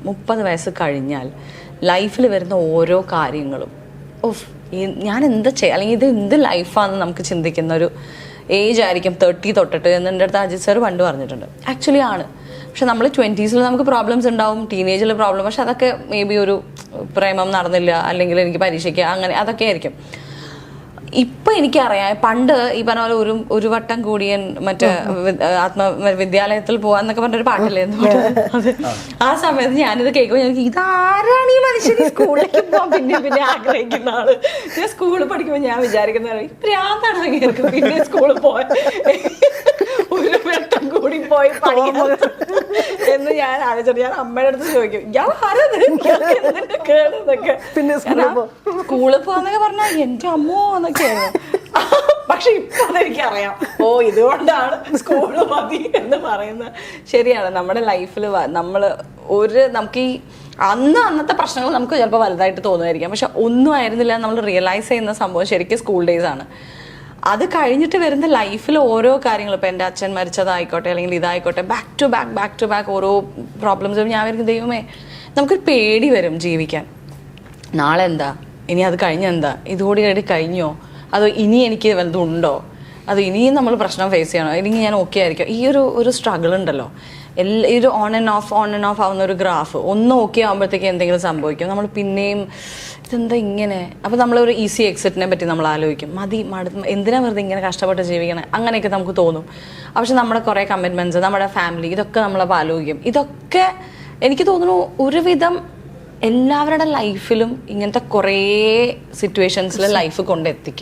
30 വയസ്സ് കഴിഞ്ഞാൽ ലൈഫിൽ വരുന്ന ഓരോ കാര്യങ്ങളും ഞാൻ എന്താ ചെയ്യുക, അല്ലെങ്കിൽ ഇത് എന്ത് ലൈഫാണെന്ന് നമുക്ക് ചിന്തിക്കുന്ന ഒരു ഏജ് ആയിരിക്കും 30 തൊട്ടിട്ട് എന്ന് എൻ്റെ അടുത്ത് അജിത് സാർ പണ്ട് പറഞ്ഞിട്ടുണ്ട്. ആക്ച്വലി ആണ്. പക്ഷെ നമ്മൾ 20s നമുക്ക് പ്രോബ്ലംസ് ഉണ്ടാവും, ടീനേജിൽ പ്രോബ്ലം. പക്ഷെ അതൊക്കെ മേ ബി ഒരു പ്രേമം നടന്നില്ല, അല്ലെങ്കിൽ എനിക്ക് പരീക്ഷയ്ക്ക്, അങ്ങനെ അതൊക്കെ ആയിരിക്കും. ഇപ്പം എനിക്കറിയാം, പണ്ട് ഈ പറഞ്ഞ പോലെ ഒരു വട്ടം കൂടിയൻ മറ്റേ വിദ്യാലയത്തിൽ പോവാന്നൊക്കെ പറഞ്ഞൊരു പാട്ടില്ലായിരുന്നു. ആ സമയത്ത് ഞാനിത് കേൾക്കുമ്പോൾ എനിക്ക് ഇതാരാണ് ഈ മനുഷ്യൻ സ്കൂളിലേക്ക് പോകാൻ പിന്നെ ആഗ്രഹിക്കുന്ന ആള്. ഞാൻ സ്കൂളിൽ പഠിക്കുമ്പോൾ ഞാൻ വിചാരിക്കുന്ന ഭ്രാന്താണ് അങ്ങേർക്ക് പിന്നെ സ്കൂളിൽ പോകാൻ, ഒരു വട്ടം കൂടി പോയി പഠിക്കണം എന്ന് ഞാൻ ആലോചിച്ചു. ഞാൻ അമ്മയുടെ അടുത്ത് ചോദിക്കും, ഞാൻ കേടുന്നൊക്കെ പിന്നെ സ്കൂളിൽ പോകാന്നൊക്കെ പറഞ്ഞാൽ എൻ്റെ അമ്മോ എന്നൊക്കെയായിരുന്നു. പക്ഷെ ഇപ്പൊ അതെനിക്കറിയാം, ഇതുകൊണ്ടാണ് സ്കൂള് മതി എന്ന് പറയുന്നത്. ശരിയാണ്. നമ്മുടെ ലൈഫിൽ നമുക്ക് ഈ അന്നത്തെ പ്രശ്നങ്ങൾ നമുക്ക് ചിലപ്പോൾ വലുതായിട്ട് തോന്നുമായിരിക്കാം, പക്ഷെ ഒന്നും ആയിരുന്നില്ല. നമ്മൾ റിയലൈസ് ചെയ്യുന്ന സംഭവം ശരിക്കും സ്കൂൾ ഡേയ്സ് ആണ്. അത് കഴിഞ്ഞിട്ട് വരുന്ന ലൈഫിൽ ഓരോ കാര്യങ്ങളും, ഇപ്പോൾ എൻ്റെ അച്ഛൻ മരിച്ചതായിക്കോട്ടെ, അല്ലെങ്കിൽ ഇതായിക്കോട്ടെ, ബാക്ക് ടു ബാക്ക് ഓരോ പ്രോബ്ലംസും. ഞാൻ വരും, ദൈവമേ, നമുക്കൊരു പേടി വരും ജീവിക്കാൻ. നാളെ എന്താ, ഇനി അത് കഴിഞ്ഞെന്താ, ഇതോടുകൂടി കഴിഞ്ഞോ, അതോ ഇനി എനിക്ക് വലുതുണ്ടോ, അത് ഇനിയും നമ്മൾ പ്രശ്നം ഫേസ് ചെയ്യണോ, ഇല്ലെങ്കിൽ ഞാൻ ഓക്കെ ആയിരിക്കും. ഈ ഒരു സ്ട്രഗിൾ ഉണ്ടല്ലോ, ഈ ഒരു ഓൺ ആൻഡ് ഓഫ് ആവുന്ന ഒരു ഗ്രാഫ്. ഒന്ന് ഓക്കെ ആകുമ്പോഴത്തേക്ക് എന്തെങ്കിലും സംഭവിക്കും, നമ്മൾ പിന്നെയും ഇതെന്താ ഇങ്ങനെ. അപ്പോൾ നമ്മളൊരു ഈസി എക്സിറ്റിനെ പറ്റി നമ്മൾ ആലോചിക്കും, എന്തിനാ വെറുതെ ഇങ്ങനെ കഷ്ടപ്പെട്ട് ജീവിക്കണേ, അങ്ങനെയൊക്കെ നമുക്ക് തോന്നും. പക്ഷെ നമ്മുടെ കുറേ കമ്മിറ്റ്മെൻറ്റ്സ്, നമ്മുടെ ഫാമിലി, ഇതൊക്കെ നമ്മളപ്പോൾ ആലോചിക്കും. ഇതൊക്കെ എനിക്ക് തോന്നുന്നു ഒരുവിധം എല്ലാവരുടെ ലൈഫിലും ഇങ്ങനത്തെ കുറേ സിറ്റുവേഷൻസിൽ ലൈഫ് കൊണ്ടെത്തിക്കും.